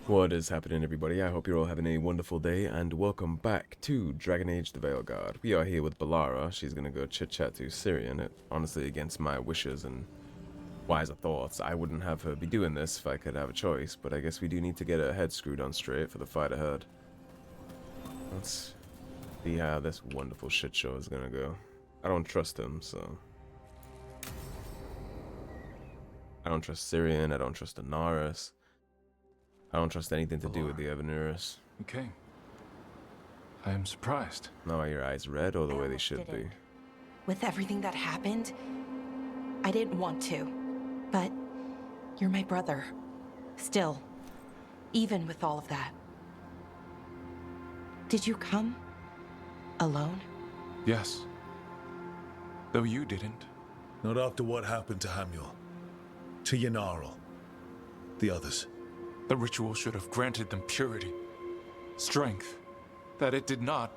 What is happening, everybody? I hope you're all having a wonderful day, and welcome back to Dragon Age the Veilguard. We are here with Bellara. She's gonna go chit-chat to Syrian. Honestly, against my wishes and wiser thoughts, I wouldn't have her be doing this if I could have a choice, but I guess we do need to get her head screwed on straight for the fight ahead. Let's see how this wonderful shit show is gonna go. I don't trust him, so... I don't trust Syrian, I don't trust Anaris. I don't trust anything to do with the Evanurus. Okay. I am surprised. Now are your eyes red or the way they should be? With everything that happened, I didn't want to. But you're my brother. Still. Even with all of that. Did you come? Alone? Yes. Though you didn't. Not after what happened to Hamuel. To Yanarl. The others. The ritual should have granted them purity. Strength. That it did not.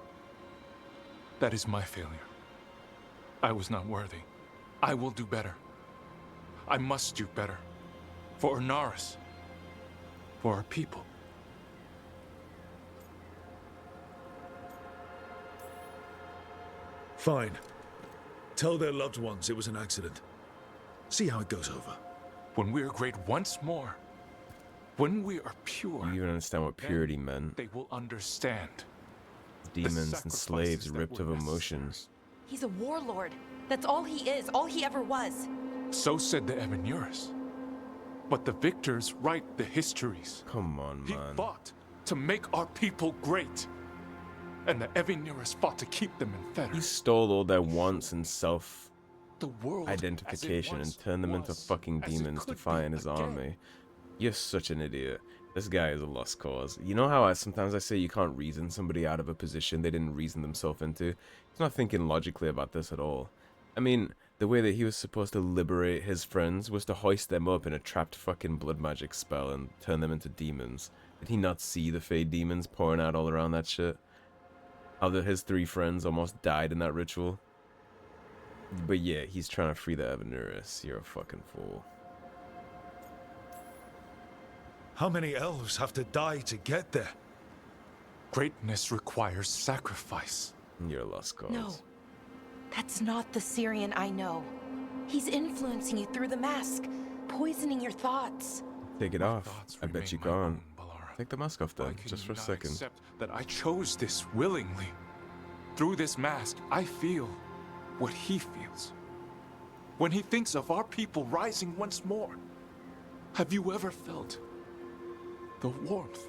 That is my failure. I was not worthy. I will do better. I must do better. For Anaris. For our people. Fine. Tell their loved ones it was an accident. See how it goes over. When we are great once more, when we are pure, You even understand what purity meant. they will understand. Demons and slaves ripped of emotions. He's a warlord. That's all he is, all he ever was. So said the Evanurus. But the victors write the histories. Come on, He man. fought to make our people great. And the Evanurus fought to keep them in He fetters. stole all their wants and The world self-identification as and it turned them into was, fucking as it demons could defying be his again. army. You're such an idiot. This guy is a lost cause. You know how sometimes I say you can't reason somebody out of a position they didn't reason themselves into? He's not thinking logically about this at all. I mean, the way that he was supposed to liberate his friends was to hoist them up in a trapped fucking blood magic spell and turn them into demons. Did he not see the Fade demons pouring out all around that shit? How his three friends almost died in that ritual? But yeah, he's trying to free the Evanurus. You're a fucking fool. How many elves have to die to get there? Greatness requires sacrifice. You're a lost cause. No. That's not the Syrian I know. He's influencing you through the mask, poisoning your thoughts. Take it My off. thoughts I bet remain you my can't. own, Bellara. Take the mask off Why then, can just you for a not second. accept that I chose this willingly? Through this mask, I feel what he feels. When he thinks of our people rising once more, have you ever felt the warmth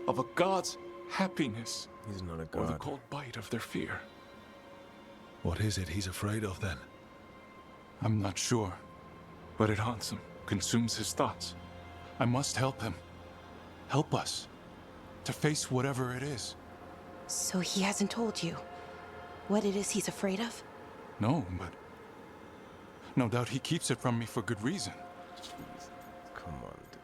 of a god's happiness He's not a or the god. cold bite of their fear? What is it he's afraid of then? I'm not sure, but it haunts him, consumes his thoughts. I must help him. Help us to face whatever it is. So he hasn't told you what it is he's afraid of? No, but no doubt he keeps it from me for good reason. Jeez. Come on, dude.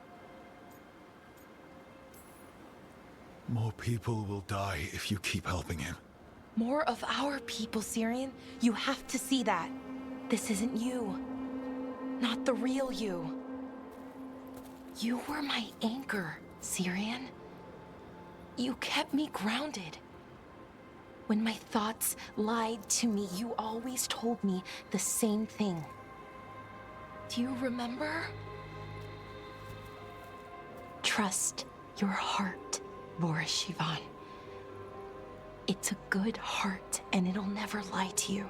More people will die if you keep helping him. More of our people, Syrian. You have to see that. This isn't you. Not the real you. You were my anchor, Syrian. You kept me grounded. When my thoughts lied to me, you always told me the same thing. Do you remember? Trust your heart, Boris Shivan. It's a good heart, and it'll never lie to you.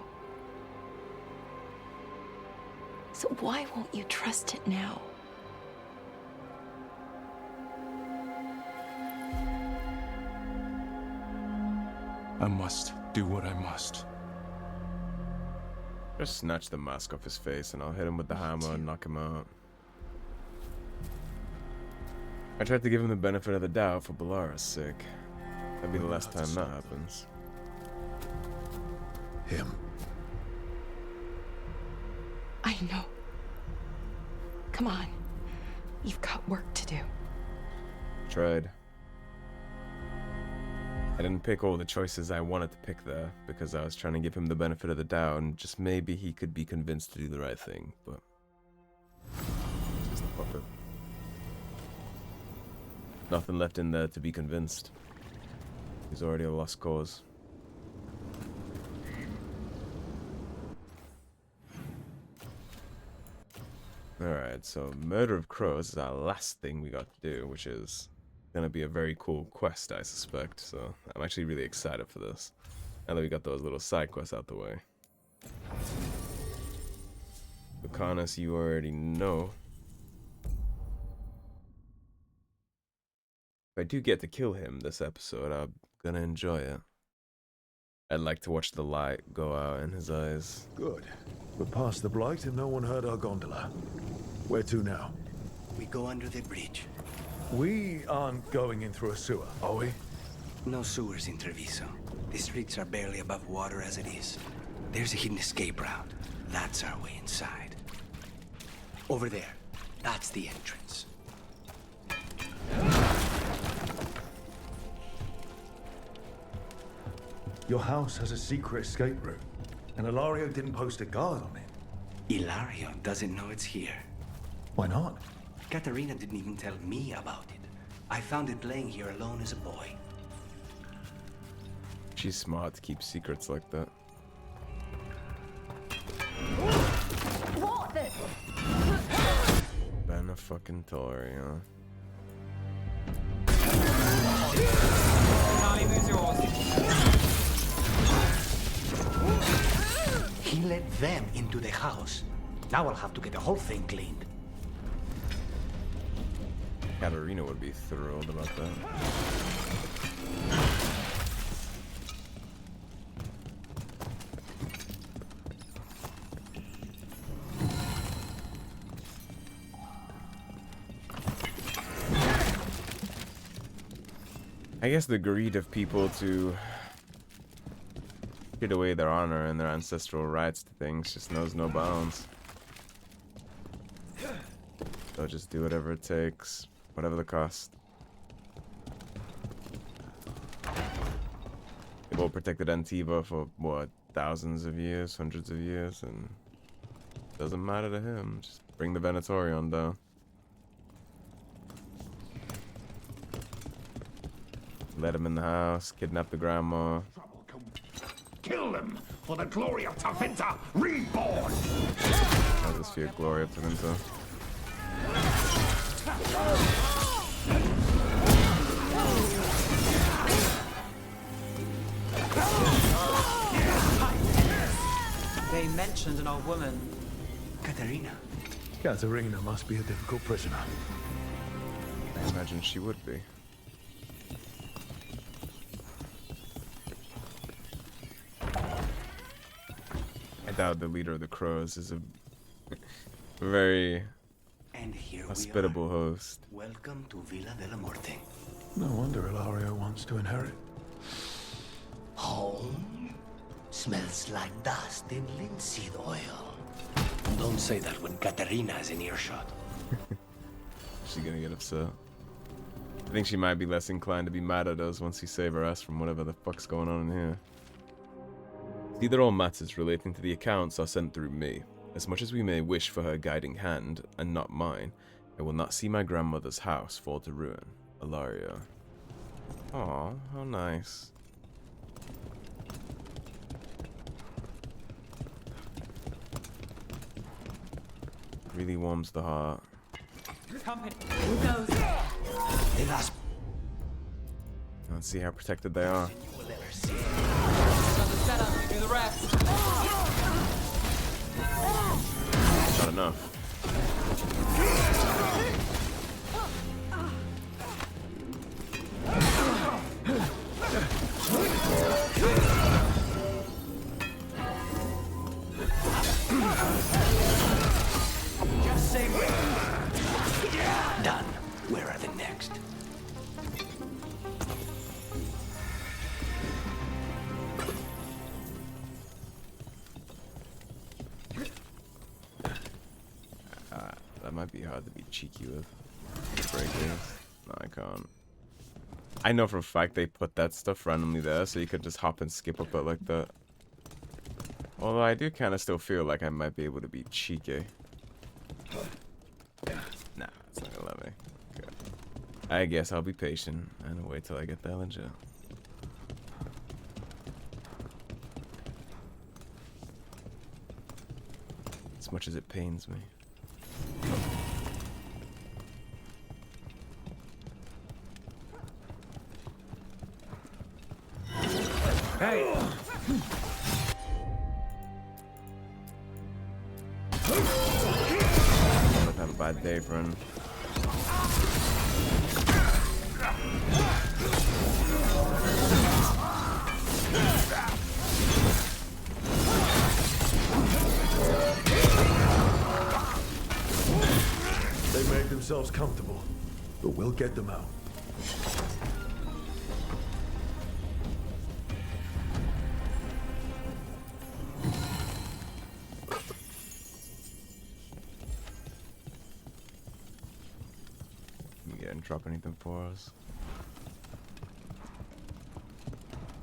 So why won't you trust it now? I must do what I must. Just snatch the mask off his face and I'll hit him with the hammer and knock him out. I tried to give him the benefit of the doubt for Bellara's sake. That'd be the last time that happens. Him. I know. Come on. You've got work to do. Tried. I didn't pick all the choices I wanted to pick there, because I was trying to give him the benefit of the doubt, and just maybe he could be convinced to do the right thing, but... just a puppet. Nothing left in there to be convinced. He's already a lost cause. Alright, so Murder of Crows is our last thing we got to do, which is gonna be a very cool quest, I suspect. So I'm actually really excited for this. Now that we got those little side quests out the way. Lucanis, you already know. If I do get to kill him this episode, I'm gonna enjoy it. I'd like to watch the light go out in his eyes. Good. We're past the blight and no one heard our gondola. Where to now? We go under the bridge. We aren't going in through a sewer, are we? No sewers in Treviso. The streets are barely above water as it is. There's a hidden escape route. That's our way inside. Over there. That's the entrance. Your house has a secret escape route, and Ilario didn't post a guard on it. Ilario doesn't know it's here. Why not? Katerina didn't even tell me about it. I found it laying here alone as a boy. She's smart to keep secrets like that. What the? Ben a fucking Tory, huh? He let them into the house. Now I'll have to get the whole thing cleaned. Katerina would be thrilled about that. I guess the greed of people to get away their honor and their ancestral rights to things just knows no bounds. They'll just do whatever it takes, whatever the cost. They've all protected Antiva for, what, thousands of years, hundreds of years, and it doesn't matter to him. Just bring the Venatorion down. Let him in the house, kidnap the grandma. Kill them for the glory of Tavinta reborn! How's this fear glory of Tavinta? They mentioned an old woman. Katerina. Katerina must be a difficult prisoner. I imagine she would be. I doubt the leader of the Crows is a very And here hospitable we are. host. Welcome to Villa della Morte. No wonder Ilario wants to inherit. Home? Smells like dust and linseed oil. Don't say that when Katerina is in earshot. She's gonna get upset. I think she might be less inclined to be mad at us once we save her ass from whatever the fuck's going on in here. See that all matters relating to the accounts are sent through me. As much as we may wish for her guiding hand, and not mine, I will not see my grandmother's house fall to ruin. Ilario. Aw, how nice. Really warms the heart. Company. Thedas Let's see how protected they are. will ever see. Got the setup, you do the rest. Not enough. Just say done. Where are the next? That might be hard to be cheeky with. Break this. No, I can't. I know for a fact they put that stuff randomly there, so you could just hop and skip up it like that. Although I do kind of still feel like I might be able to be cheeky. Nah, it's not gonna let me. Okay. I guess I'll be patient and wait till I get that legit. As much as it pains me. Hey! I've had a bad day, friend. They made themselves comfortable, but we'll get them out. You didn't drop anything for us.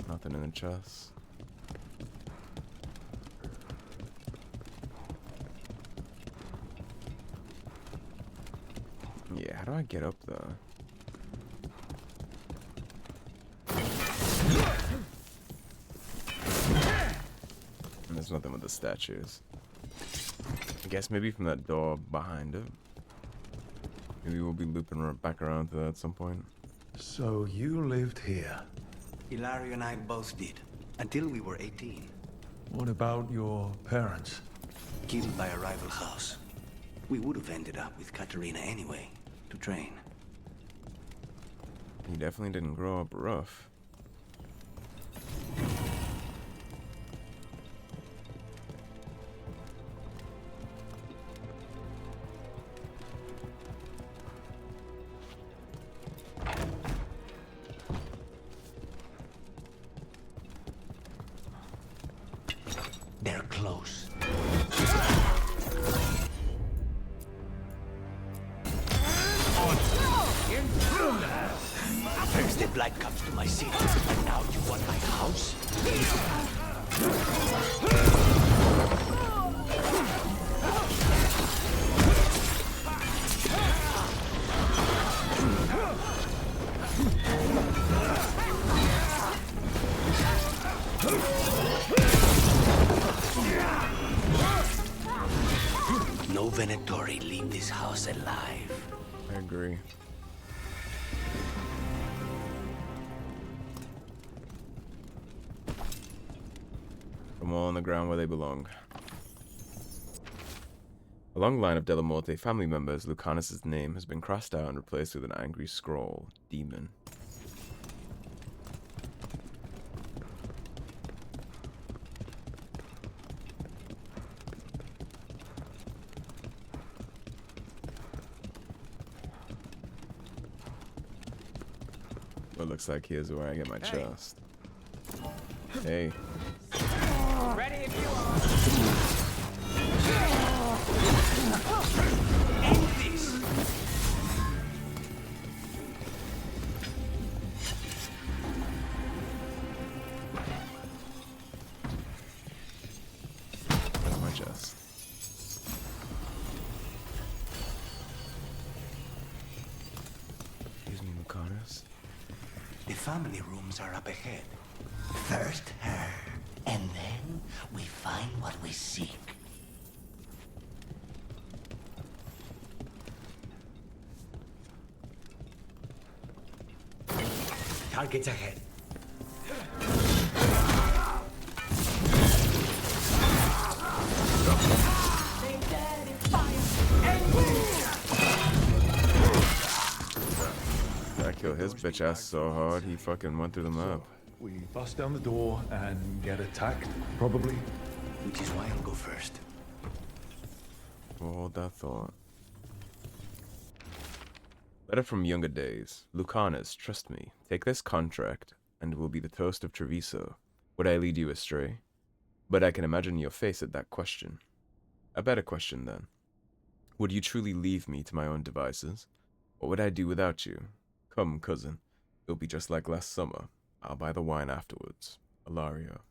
Nothing in the chest. Yeah, how do I get up there? And there's nothing with the statues. I guess maybe from that door behind it. Maybe we'll be looping back around to that at some point. So you lived here. Hilario and I both did, until we were 18. What about your parents? Killed by a rival house. We would have ended up with Katerina anyway, to train. He definitely didn't grow up rough. They're close. First the blood comes to my city, and now you want my house? No Venatori leave this house alive. I agree. From all on the ground where they belong. A long line of Della Morte family members, Lucanis' name has been crossed out and replaced with an angry scroll, Demon. Well, looks like here's where I get my chest. Hey. Ready if you are. End this! That's my chest. Excuse me, Lucanis. The family rooms are up ahead. First her, and then we find what we seek. Targets ahead. I killed his bitch ass so hard he fucking went through the map. We bust down the door and get attacked, probably. Which is why I'll go first. We'll hold that thought. Letter from younger days. Lucanis, trust me. Take this contract, and it will be the toast of Treviso. Would I lead you astray? But I can imagine your face at that question. A better question, then. Would you truly leave me to my own devices? What would I do without you? Come, cousin. It'll be just like last summer. I'll buy the wine afterwards. Ilario.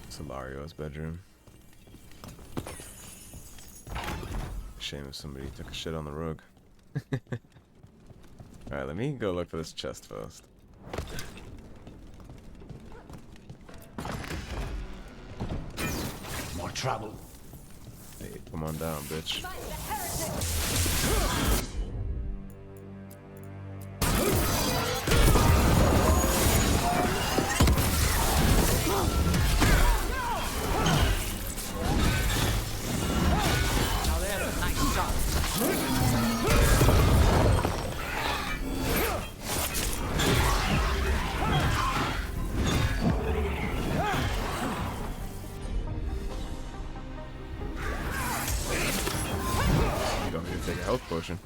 It's Ilario's bedroom. Shame if somebody took a shit on the rug. Alright, let me go look for this chest first. More trouble. Hey, come on down, bitch. Now there's a nice shot. You don't need to take a health potion.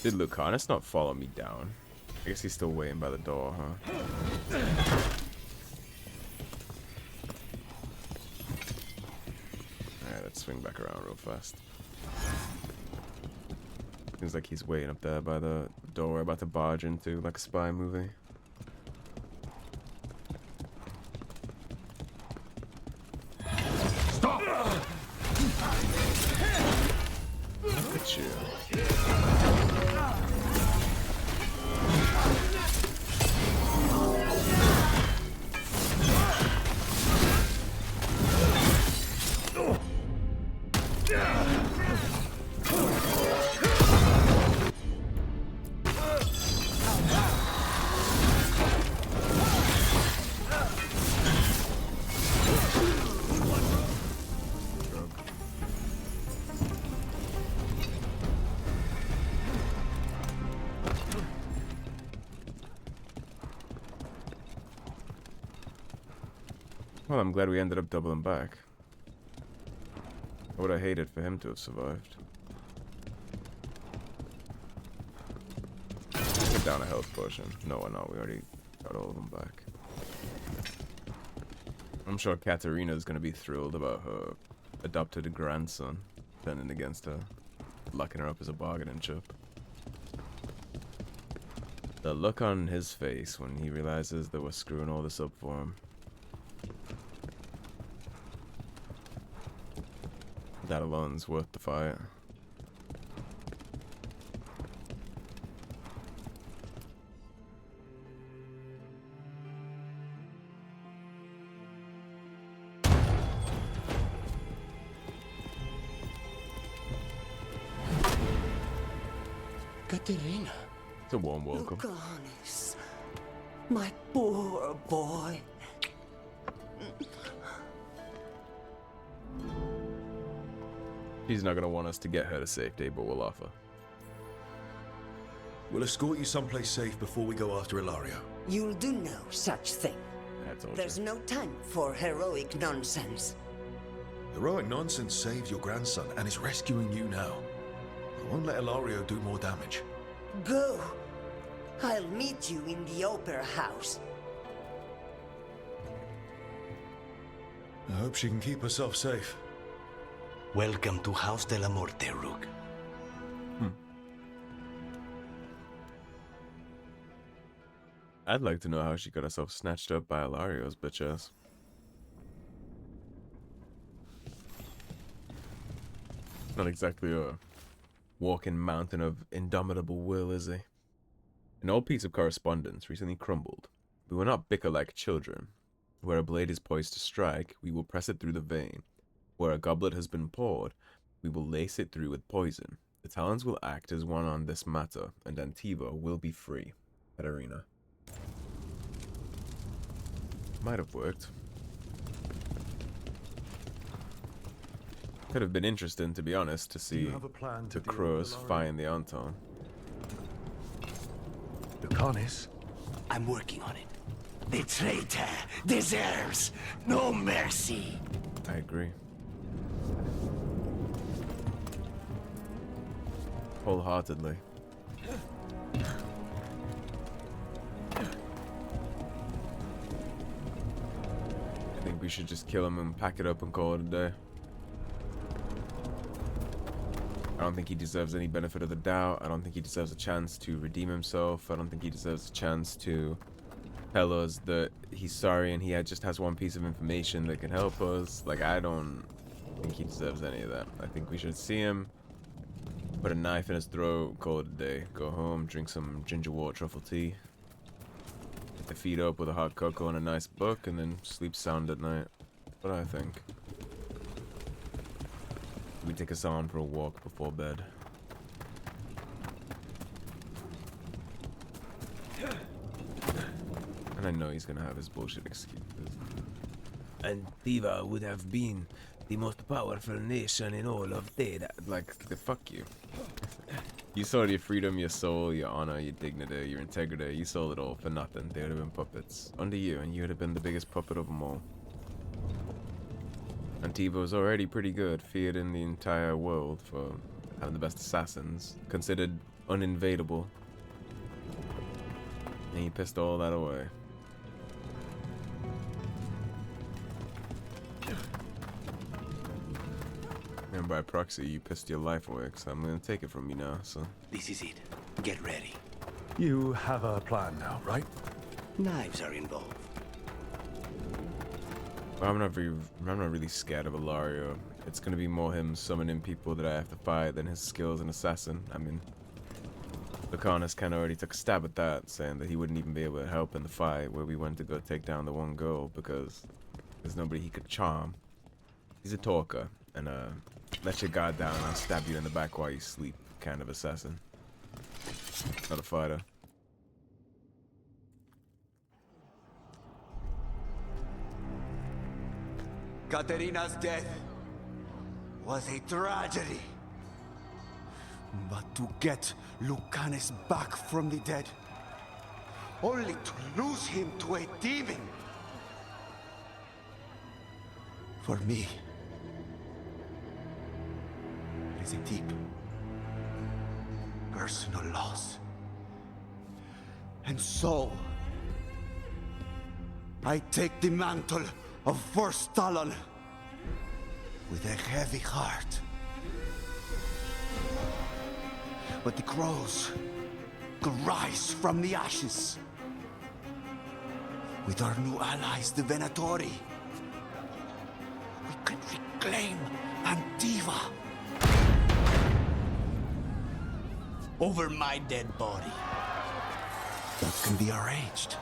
Did Lucanis not follow me down? I guess he's still waiting by the door, huh? Alright, let's swing back around real fast. Seems like he's waiting up there by the door we're about to barge into, like a spy movie. Stop! Look at you. Well, I'm glad we ended up doubling back. I would have hated for him to have survived. Put down a health potion. No, we're not. We already got all of them back. I'm sure Katarina's gonna be thrilled about her adopted grandson turning against her, locking her up as a bargaining chip. The look on his face when he realizes that we're screwing all this up for him. That alone's worth the fight. Katerina. It's a warm welcome. Lucanis, my poor boy. She's not gonna want us to get her to safety, but we'll offer. We'll escort you someplace safe before we go after Ilario. You'll do no such thing. I told There's you. no time for heroic nonsense. Heroic nonsense saved your grandson and is rescuing you now. We won't let Ilario do more damage. Go. I'll meet you in the opera house. I hope she can keep herself safe. Welcome to House de la Muerte, Rook. I'd like to know how she got herself snatched up by Ilario's bitch ass. Not exactly a walking mountain of indomitable will, is he? An old piece of correspondence recently crumbled. We will not bicker like children. Where a blade is poised to strike, we will press it through the vein. Where a goblet has been poured, we will lace it through with poison. The talons will act as one on this matter, and Antiva will be free. Katarina. Might have worked. Could have been interesting, to be honest, to see the crows find the Anton. Lucanis? I'm working on it. The traitor deserves no mercy. I agree. Wholeheartedly. I think we should just kill him and pack it up and call it a day. don't think he deserves any benefit of the doubt. I don't think he deserves a chance to redeem himself. I don't think he deserves a chance to tell us that he's sorry and he just has one piece of information that can help us. Like, I don't think he deserves any of that. I think we should see him, put a knife in his throat, call it a day. Go home, drink some ginger water truffle tea, get the feet up with a hot cocoa and a nice book, and then sleep sound at night. That's what I think. We take us on for a walk before bed. And I know he's gonna have his bullshit excuses. And Diva would have been the most powerful nation in all of Thedas. Like, fuck you. You sold your freedom, your soul, your honor, your dignity, your integrity. You sold it all for nothing. They would have been puppets under you, and you would have been the biggest puppet of them all. Antiva was already pretty good, feared in the entire world for having the best assassins, considered uninvadable. And he pissed all that away. And by proxy, you pissed your life away, because I'm going to take it from you now, so... This is it. Get ready. You have a plan now, right? Knives are involved. Well, I'm not really scared of Ilario. It's going to be more him summoning people that I have to fight than his skills as an assassin. I mean, Lucanis kind of already took a stab at that, saying that he wouldn't even be able to help in the fight where we went to go take down the one girl because there's nobody he could charm. He's a talker, and let your guard down and I'll stab you in the back while you sleep kind of assassin. Not a fighter. Katerina's death was a tragedy. But to get Lucanis back from the dead, only to lose him to a demon, for me, it is a deep, personal loss. And so, I take the mantle of First Talon with a heavy heart. But the crows could rise from the ashes. With our new allies, the Venatori, we can reclaim Antiva over my dead body. That can be arranged.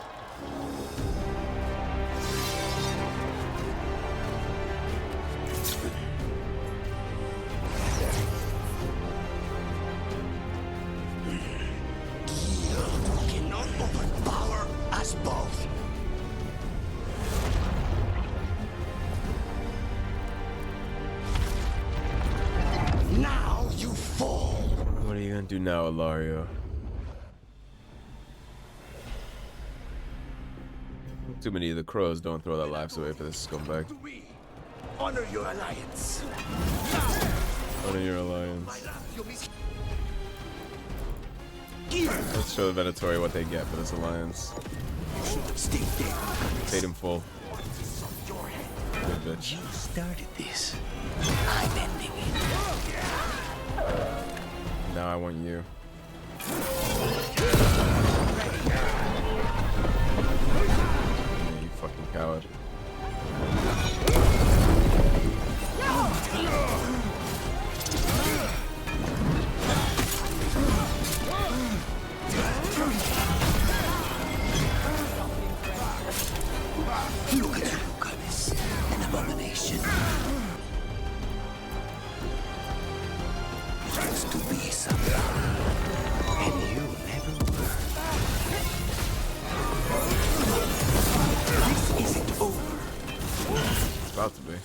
Cannot overpower us both. Now you fall. What are you gonna do now, Ilario? Too many of the crows don't throw their lives away for this scumbag. Honor your alliance. Honor your alliance. Let's show the Venatori what they get for this alliance. Paid him full. Good bitch. You started this. I'm ending it. Now I want you. Yeah, you fucking coward. Look at Lucanis, an abomination. Used to be something, and you never were. This isn't over. It's about to be.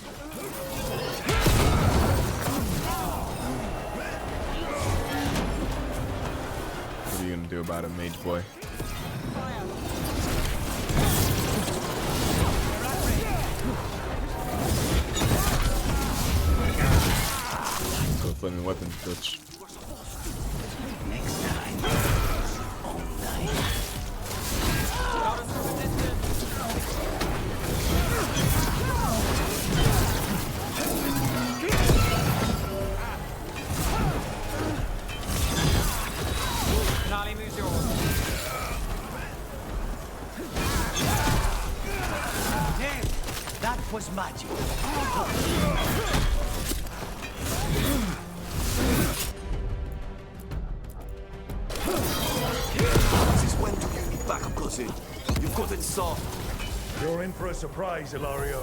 What are you gonna do about it, mage boy? Go flaming weapon, bitch. Next time, all night. Nalimu's yours. Damn! That was magic. Since when do you need backup, cousin? You've gotten soft. You're in for a surprise, Ilario.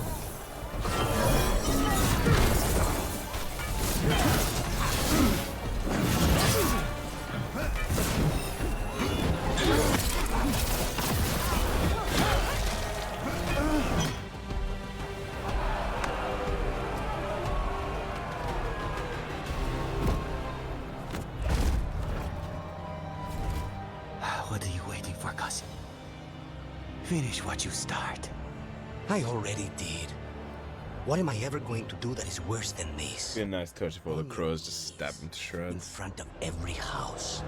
What are you waiting for, cousin? Finish what you start. I already did. What am I ever going to do that is worse than this? Be a nice touch if all the crows just stab him to In shreds. front of every house.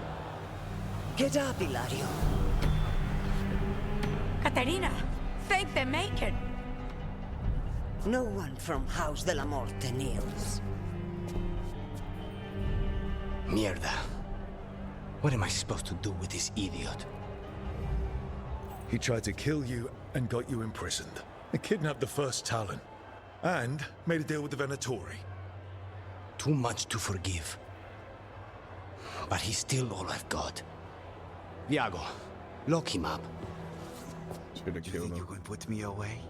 Get up, Ilario. Katerina, thank the Macon. No one from House de la Morte kneels. Mierda. What am I supposed to do with this idiot? He tried to kill you and got you imprisoned. He kidnapped the first Talon. And made a deal with the Venatori. Too much to forgive. But he's still all I've got. Viago, lock him up. Should have You killed think you him. can put me away?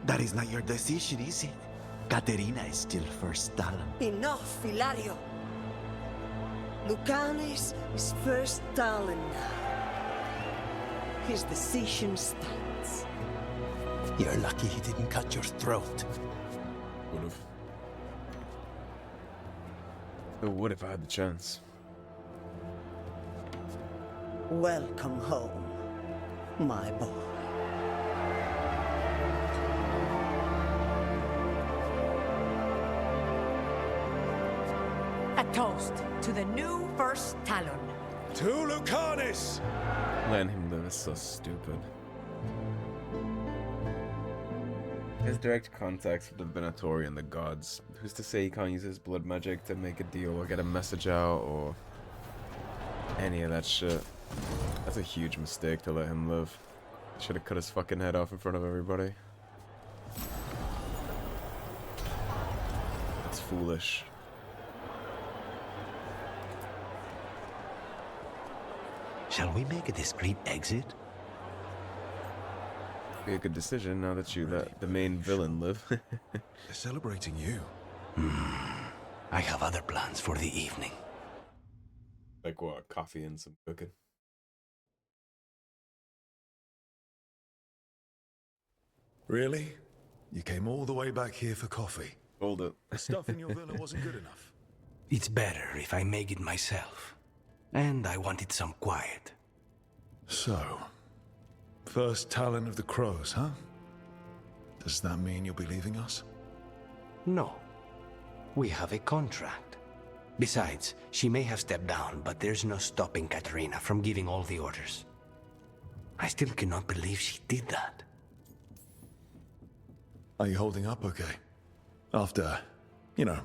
That is not your decision, is it? Katerina is still first Talon. Enough, Ilario. Lucanis is first Talon now. His decision stands. You're lucky he didn't cut your throat. Would've. But what if I had the chance? Welcome home, my boy. A toast to the new first Talon. To Lucanis! Letting him live is so stupid. His direct contacts with the Venatori and the gods. Who's to say he can't use his blood magic to make a deal or get a message out or any of that shit? That's a huge mistake to let him live. Should have cut his fucking head off in front of everybody. That's foolish. Shall we make a discreet exit? Be a good decision now that you let the main villain live. They're celebrating you. I have other plans for the evening. Like what? Coffee and some cooking. Really? You came all the way back here for coffee? Hold it. The stuff in your villa wasn't good enough. It's better if I make it myself. And I wanted some quiet. So, first Talon of the Crows, huh? Does that mean you'll be leaving us? No. We have a contract. Besides, she may have stepped down, but there's no stopping Katerina from giving all the orders. I still cannot believe she did that. Are you holding up okay? After, you know,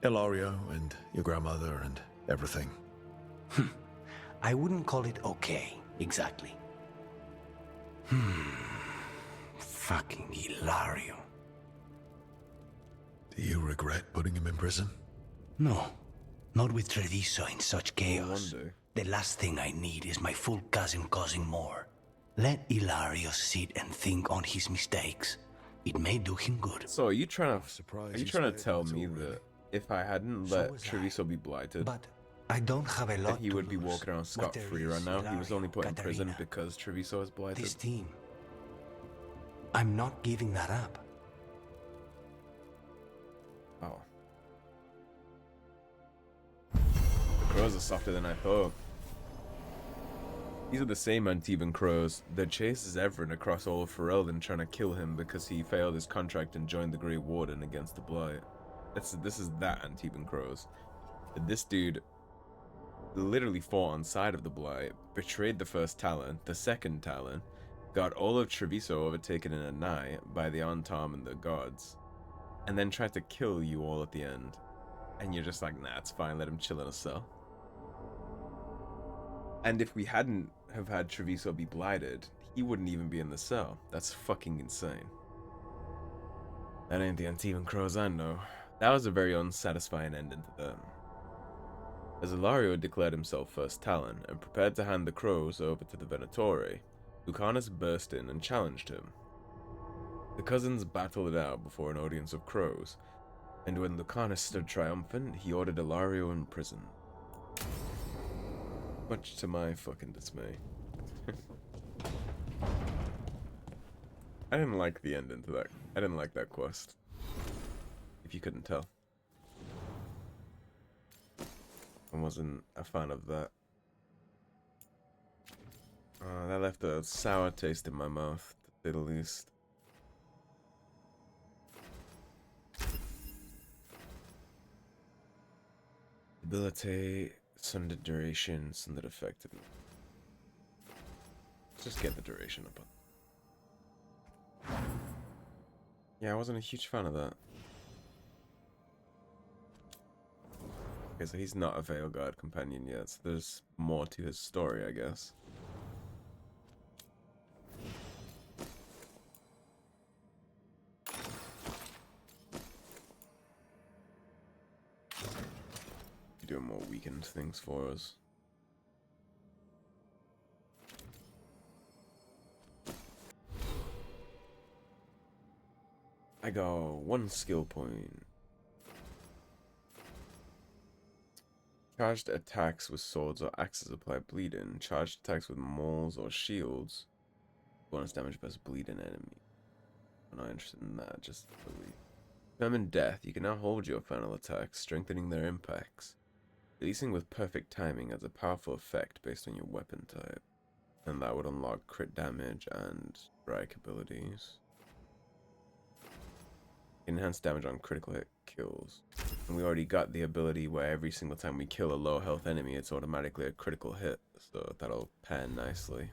Ilario and your grandmother and everything. I wouldn't call it okay, exactly. Fucking Ilario. Do you regret putting him in prison? No, not with Treviso in such chaos. wonder. The last thing I need is my full cousin causing more. Let Ilario sit and think on his mistakes. It may do him good. So are you trying to Surprise are you you trying to say tell that's me all, really. that if I hadn't So let was I. Treviso be blighted, But I don't have a lot that he to would be lose. walking around What scot-free there right is, now? He was only Ilario, put in prison Katerina. because Treviso is blighted. This team. I'm not giving that up. Oh. The crows are softer than I thought. These are the same Antibon crows that chases Everin across all of Ferelden trying to kill him because he failed his contract and joined the Great Warden against the Blight. This is that Antibon crows. This dude literally fought on side of the Blight, betrayed the first Talon, the second Talon, got all of Treviso overtaken in a night by the Antam and the gods, and then tried to kill you all at the end. And you're just like, nah, it's fine, let him chill in a cell. And if we hadn't have had Treviso be blighted, he wouldn't even be in the cell. That's fucking insane. That ain't the uneven crows I know. That was a very unsatisfying ending to them. As Ilario declared himself first Talon and prepared to hand the crows over to the Venatori, Lucanis burst in and challenged him. The cousins battled it out before an audience of crows, and when Lucanis stood triumphant, he ordered Ilario in prison. Much to my fucking dismay. I didn't like the ending to that. I didn't like that quest. If you couldn't tell. I wasn't a fan of that. That left a sour taste in my mouth, to say the least. Ability, sundered duration, sundered effectiveness. Let's just get the duration up. Yeah, I wasn't a huge fan of that. Okay, so he's not a Veilguard companion yet, so there's more to his story, I guess. Doing more weakened things for us. I got 1 skill point. Charged attacks with swords or axes apply bleeding. Charged attacks with mauls or shields. Bonus damage plus bleeding enemy. I'm not interested in that, just bleed. Determine death. You can now hold your final attacks, strengthening their impacts. Releasing with perfect timing has a powerful effect based on your weapon type. And that would unlock crit damage and strike abilities. Enhanced damage on critical hit kills. And we already got the ability where every single time we kill a low health enemy, it's automatically a critical hit. So that'll pan nicely.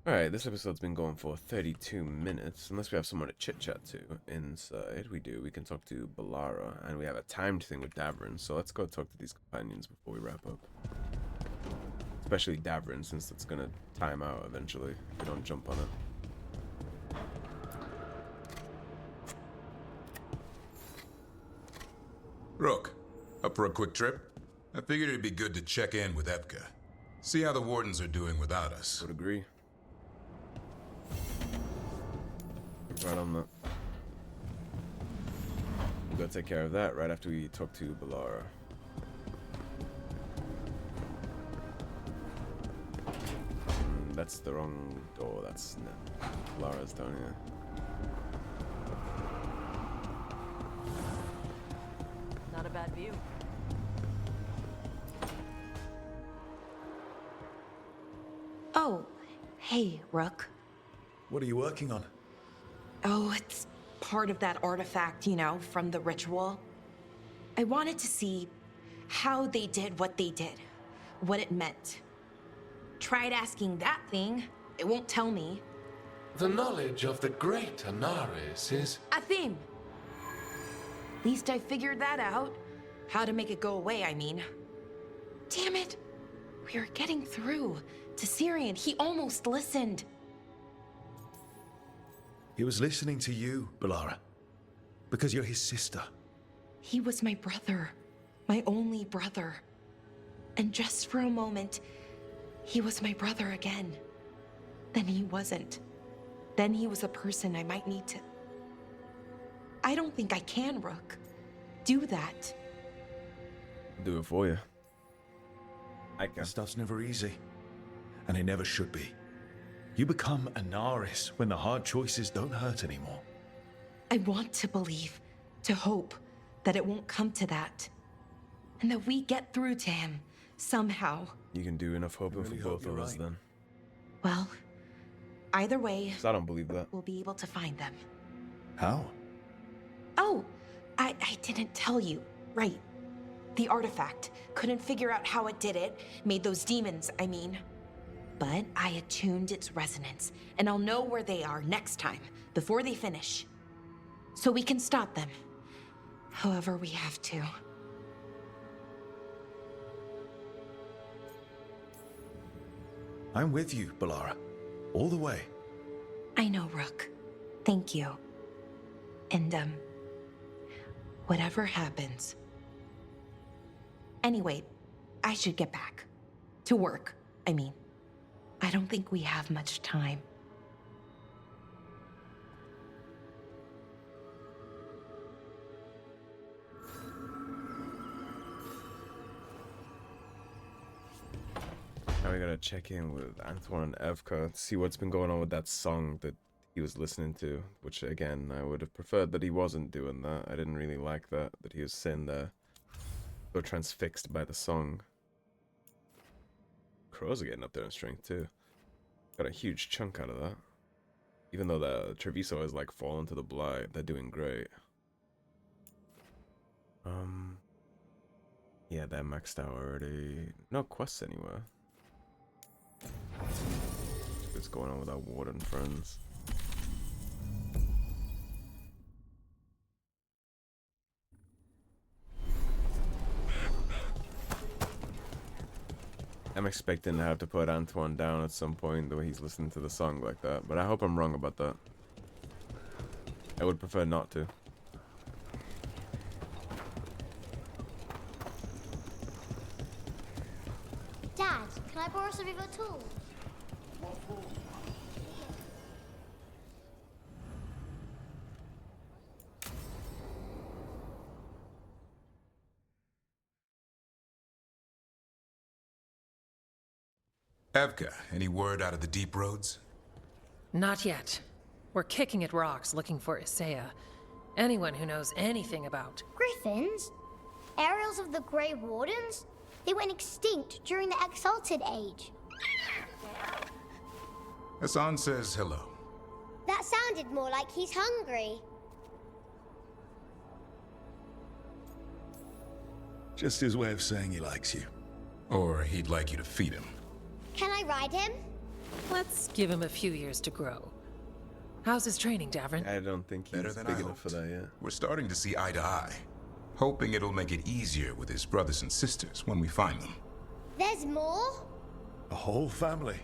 Alright, this episode's been going for 32 minutes. Unless we have someone to chit-chat to inside. We do. We can talk to Bellara. And we have a timed thing with Davrin. So let's go talk to these companions before we wrap up. Especially Davrin, since it's going to time out eventually. If we don't jump on it. Rook, up for a quick trip? I figured it'd be good to check in with Epka. See how the Wardens are doing without us. Would agree. Right on that. We'll go take care of that right after we talk to Bellara. That's the wrong door. That's no. Bellara's down here. Not a bad view. Oh, hey, Rook. What are you working on? Oh, it's part of that artifact, you know, from the ritual. I wanted to see how they did what they did, what it meant. Tried asking that thing, it won't tell me. The knowledge of the great Anaris is... A theme. At least I figured that out. How to make it go away, I mean. Damn it. We were getting through to Syrian. He almost listened. He was listening to you, Bellara. Because you're his sister. He was my brother. My only brother. And just for a moment, he was my brother again. Then he wasn't. Then he was a person I might need to... I don't think I can, Rook. Do that. Do it for you. I can. This stuff's never easy. And it never should be. You become Anaris when the hard choices don't hurt anymore. I want to believe, to hope, that it won't come to that. And that we get through to him, somehow. You can do enough hoping for both of us then. Well, either way... 'Cause I don't believe that. We'll be able to find them. How? Oh, I didn't tell you. Right. The artifact. Couldn't figure out how it did it. Made those demons, I mean. But I attuned its resonance, and I'll know where they are next time, before they finish. So we can stop them. However we have to. I'm with you, Bellara. All the way. I know, Rook. Thank you. And, whatever happens. Anyway, I should get back. To work, I mean. I don't think we have much time. Now we gotta check in with Antoine and Evka to see what's been going on with that song that he was listening to, which again, I would have preferred that he wasn't doing that. I didn't really like that he was sitting there so transfixed by the song. Crows are getting up there in strength too. Got a huge chunk out of that. Even though the Treviso has like fallen to the blight, they're doing great. Yeah, they're maxed out already. No quests anywhere. What's going on with our Warden friends? I'm expecting to have to put Antoine down at some point the way he's listening to the song like that, but I hope I'm wrong about that. I would prefer not to. Dad, can I borrow some of your tools? Evka, any word out of the deep roads? Not yet. We're kicking at rocks looking for Isaiah. Anyone who knows anything about... Griffins? Aerials of the Grey Wardens? They went extinct during the Exalted Age. Hassan says hello. That sounded more like he's hungry. Just his way of saying he likes you. Or he'd like you to feed him. Can I ride him? Let's give him a few years to grow. How's his training, Davrin? I don't think he's big enough for that yet. We're starting to see eye to eye. Hoping it'll make it easier with his brothers and sisters when we find them. There's more? A whole family.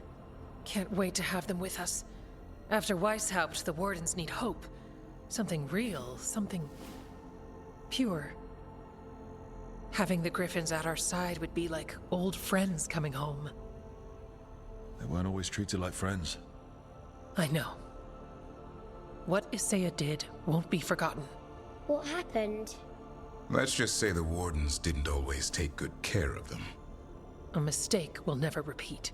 Can't wait to have them with us. After Weishaupt, the Wardens need hope. Something real, something... pure. Having the Griffins at our side would be like old friends coming home. They weren't always treated like friends. I know. What Isaiah did won't be forgotten. What happened? Let's just say the Wardens didn't always take good care of them. A mistake will never repeat.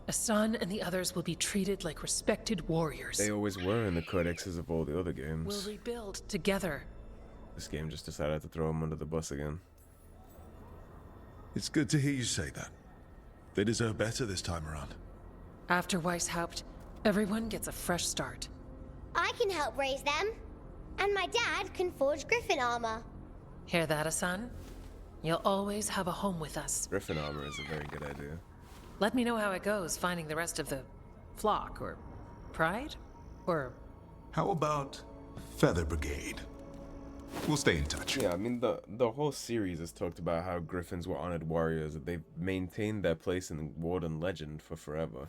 Hassan and the others will be treated like respected warriors. They always were in the codexes of all the other games. We'll rebuild together. This game just decided to throw them under the bus again. It's good to hear you say that. They deserve better this time around. After Weishaupt, everyone gets a fresh start. I can help raise them. And my dad can forge Griffin armor. Hear that, Hassan? You'll always have a home with us. Griffin armor is a very good idea. Let me know how it goes finding the rest of the flock, or pride, or... How about Feather Brigade? We'll stay in touch. Yeah, I mean, the whole series has talked about how Griffins were honored warriors, that they've maintained their place in the Warden legend for forever.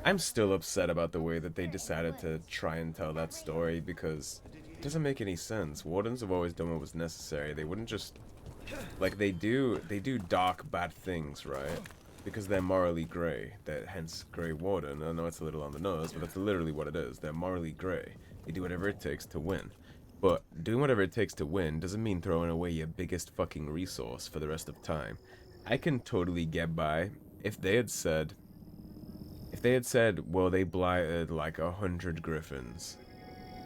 I'm still upset about the way that they decided to try and tell that story, because it doesn't make any sense. Wardens have always done what was necessary. They wouldn't just... Like, they do dark, bad things, right? Because they're morally grey. Hence, Grey Warden. I know it's a little on the nose, but that's literally what it is. They're morally grey. They do whatever it takes to win. But doing whatever it takes to win doesn't mean throwing away your biggest fucking resource for the rest of time. I can totally get by if they had said, well, they blighted like 100 Griffins.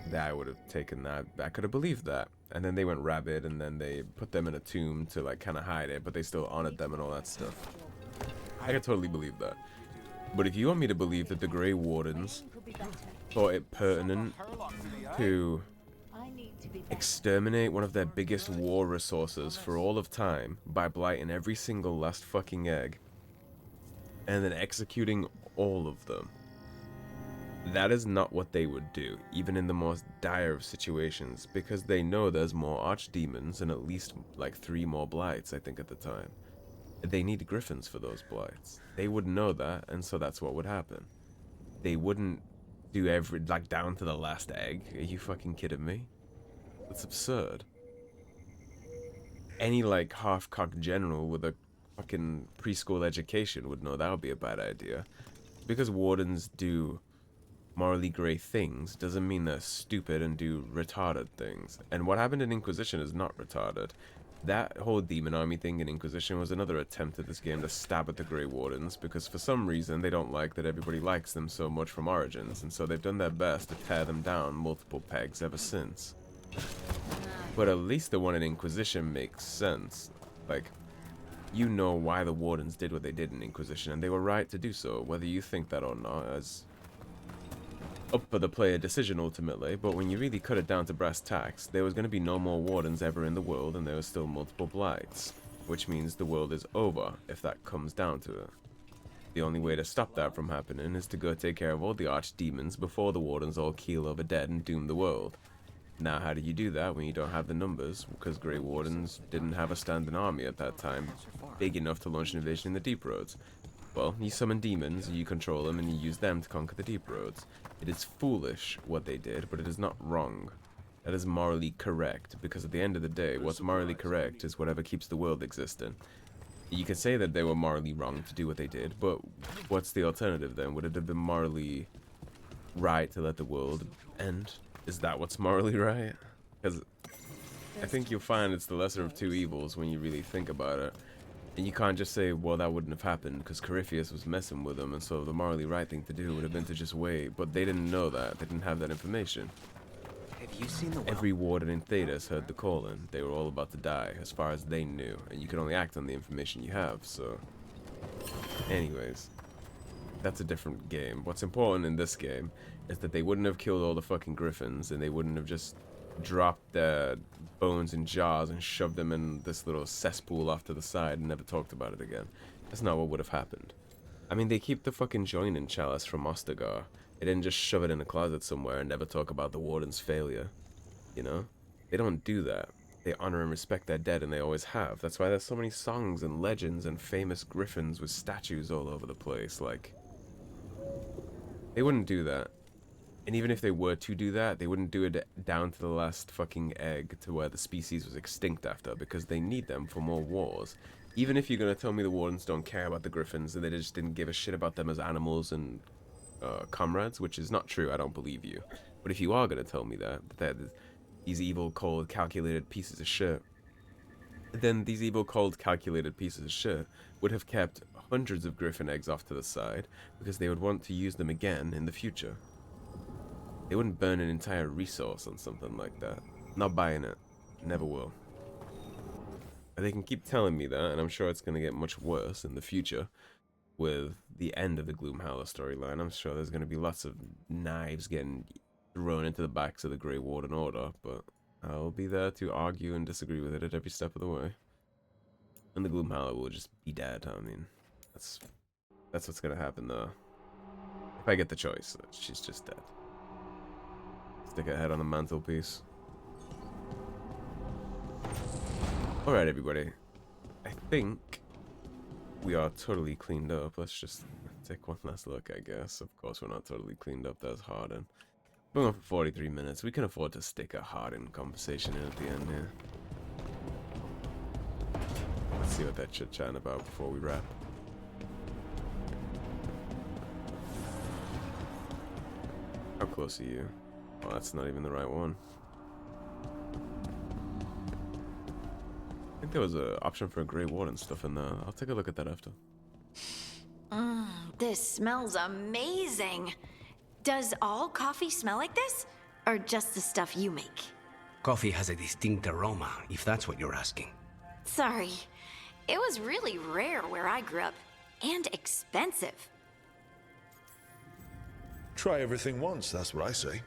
That I would have taken that. I could have believed that. And then they went rabid, and then they put them in a tomb to like kind of hide it, but they still honored them and all that stuff. I could totally believe that. But if you want me to believe that the Grey Wardens thought it pertinent to exterminate one of their biggest war resources for all of time by blighting every single last fucking egg, and then executing all of them, that is not what they would do, even in the most dire of situations, because they know there's more archdemons and at least like 3 more blights, I think, at the time. They need griffins for those blights. They would know that, and so that's what would happen. They wouldn't do every, like, down to the last egg. Are you fucking kidding me? That's absurd. Any, like, half-cocked general with a fucking preschool education would know that would be a bad idea. Because wardens do morally grey things doesn't mean they're stupid and do retarded things. And what happened in Inquisition is not retarded. That whole demon army thing in Inquisition was another attempt at this game to stab at the Grey Wardens, because for some reason they don't like that everybody likes them so much from Origins, and so they've done their best to tear them down multiple pegs ever since. But at least the one in Inquisition makes sense. Like, you know why the Wardens did what they did in Inquisition, and they were right to do so, whether you think that or not, as up for the player decision ultimately. But when you really cut it down to brass tacks, there was going to be no more Wardens ever in the world, and there were still multiple blights, which means the world is over if that comes down to it. The only way to stop that from happening is to go take care of all the archdemons before the Wardens all keel over dead and doom the world. Now, how do you do that when you don't have the numbers? Because Grey Wardens didn't have a standing army at that time big enough to launch an invasion in the Deep Roads. Well, you summon demons, you control them, and you use them to conquer the Deep Roads. It is foolish what they did, but it is not wrong. That is morally correct, because at the end of the day, what's morally correct is whatever keeps the world existing. You can say that they were morally wrong to do what they did, but what's the alternative then? Would it have been morally right to let the world end? Is that what's morally right? Because I think you'll find it's the lesser of two evils when you really think about it. And you can't just say, well, that wouldn't have happened because Corypheus was messing with them, and so the morally right thing to do would have been to just wait. But they didn't know that. They didn't have that information. Have you seen the Every warden in Thedas heard the calling. They were all about to die, as far as they knew. And you can only act on the information you have, so... Anyways. That's a different game. What's important in this game is that they wouldn't have killed all the fucking griffins, and they wouldn't have just dropped their bones in jars and shoved them in this little cesspool off to the side and never talked about it again. That's not what would have happened. I mean, they keep the fucking joining chalice from Ostagar. They didn't just shove it in a closet somewhere and never talk about the warden's failure. You know? They don't do that. They honor and respect their dead, and they always have. That's why there's so many songs and legends and famous griffins with statues all over the place. Like, they wouldn't do that. And even if they were to do that, they wouldn't do it down to the last fucking egg to where the species was extinct after, because they need them for more wars. Even if you're going to tell me the Wardens don't care about the Griffins and they just didn't give a shit about them as animals and comrades, which is not true, I don't believe you. But if you are going to tell me that these evil, cold, calculated pieces of shit, then these evil, cold, calculated pieces of shit would have kept hundreds of Griffin eggs off to the side, because they would want to use them again in the future. They wouldn't burn an entire resource on something like that. Not buying it. Never will. And they can keep telling me that, and I'm sure it's going to get much worse in the future with the end of the Gloomhowler storyline. I'm sure there's going to be lots of knives getting thrown into the backs of the Grey Warden Order, but I'll be there to argue and disagree with it at every step of the way. And the Gloomhowler will just be dead. I mean, that's what's going to happen, though. If I get the choice, she's just dead. Stick her head on the mantelpiece. Alright, everybody. I think we are totally cleaned up. Let's just take one last look, I guess. Of course, we're not totally cleaned up. There's Harden. Been on for 43 minutes. We can afford to stick a Harden conversation in at the end here. Let's see what that chit-chatting about before we wrap. How close are you? Oh, that's not even the right one. I think there was an option for a Grey Warden stuff in there. I'll take a look at that after. This smells amazing. Does all coffee smell like this? Or just the stuff you make? Coffee has a distinct aroma, if that's what you're asking. Sorry. It was really rare where I grew up. And expensive. Try everything once, that's what I say.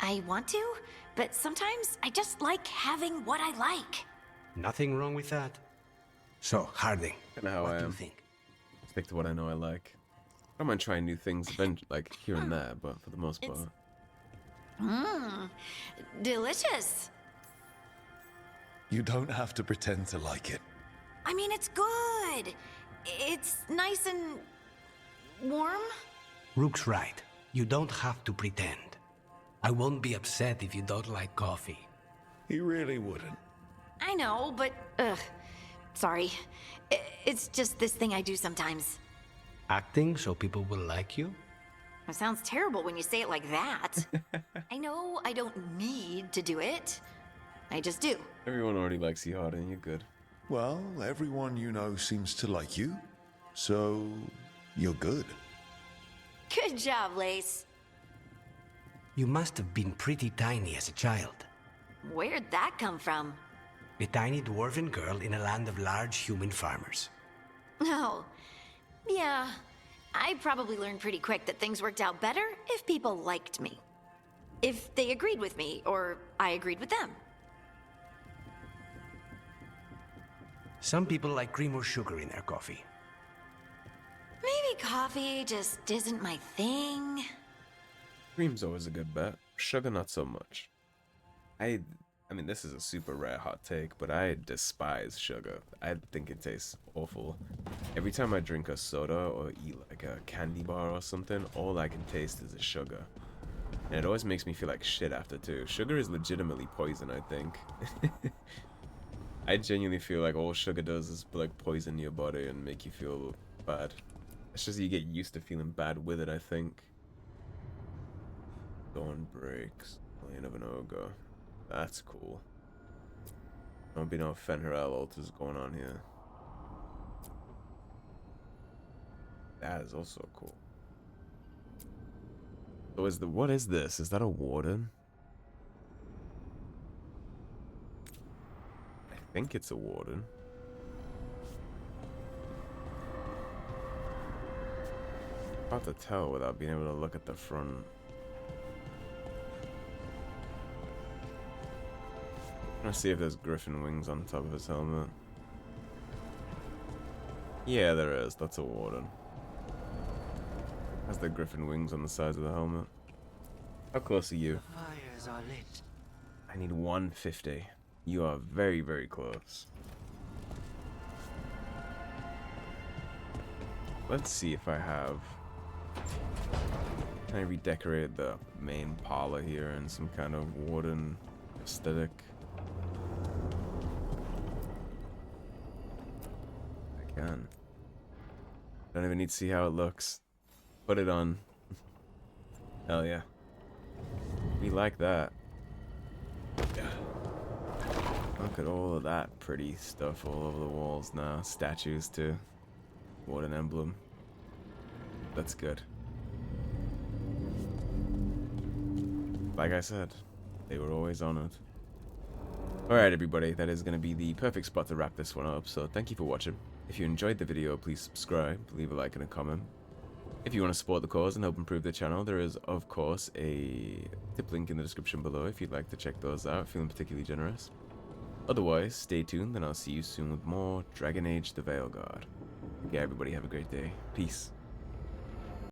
I want to, but sometimes I just like having what I like. Nothing wrong with that. So, Harding, what do you think? Stick to what I know I like. I don't mind trying new things, like here and there, but for the most part. Delicious. You don't have to pretend to like it. I mean, it's good. It's nice and warm. Rook's right. You don't have to pretend. I won't be upset if you don't like coffee. He really wouldn't. I know, but sorry. It's just this thing I do sometimes. Acting so people will like you? It sounds terrible when you say it like that. I know I don't need to do it. I just do. Everyone already likes you, Harden. You're good. Well, everyone you know seems to like you, so you're good. Good job, Lace. You must have been pretty tiny as a child. Where'd that come from? A tiny dwarven girl in a land of large human farmers. Oh, yeah. I probably learned pretty quick that things worked out better if people liked me. If they agreed with me, or I agreed with them. Some people like cream or sugar in their coffee. Maybe coffee just isn't my thing. Cream's always a good bet. Sugar, not so much. I mean, this is a super rare hot take, but I despise sugar. I think it tastes awful. Every time I drink a soda or eat like a candy bar or something, all I can taste is the sugar. And it always makes me feel like shit after too. Sugar is legitimately poison, I think. I genuinely feel like all sugar does is like poison your body and make you feel bad. It's just you get used to feeling bad with it, I think. Dawn breaks. Lane of an ogre. That's cool. Don't be no Fenrir altars going on here. That is also cool. So what is this? Is that a warden? I think it's a warden. Hard to tell without being able to look at the front. I'm gonna see if there's griffin wings on top of his helmet. Yeah, there is. That's a warden. Has the griffin wings on the sides of the helmet. How close are you? Fires are lit. I need 150. You are very, very close. Let's see if I have... Can I redecorate the main parlor here in some kind of warden aesthetic? I can. Don't even need to see how it looks. Put it on. Hell yeah. We like that. Yeah. Look at all of that pretty stuff all over the walls now. Statues too. Warden emblem. That's good. Like I said, they were always honored. Alright everybody, that is going to be the perfect spot to wrap this one up, so thank you for watching. If you enjoyed the video, please subscribe, leave a like and a comment. If you want to support the cause and help improve the channel, there is, of course, a tip link in the description below if you'd like to check those out, feeling particularly generous. Otherwise, stay tuned and I'll see you soon with more Dragon Age the Veilguard. Yeah, everybody have a great day. Peace.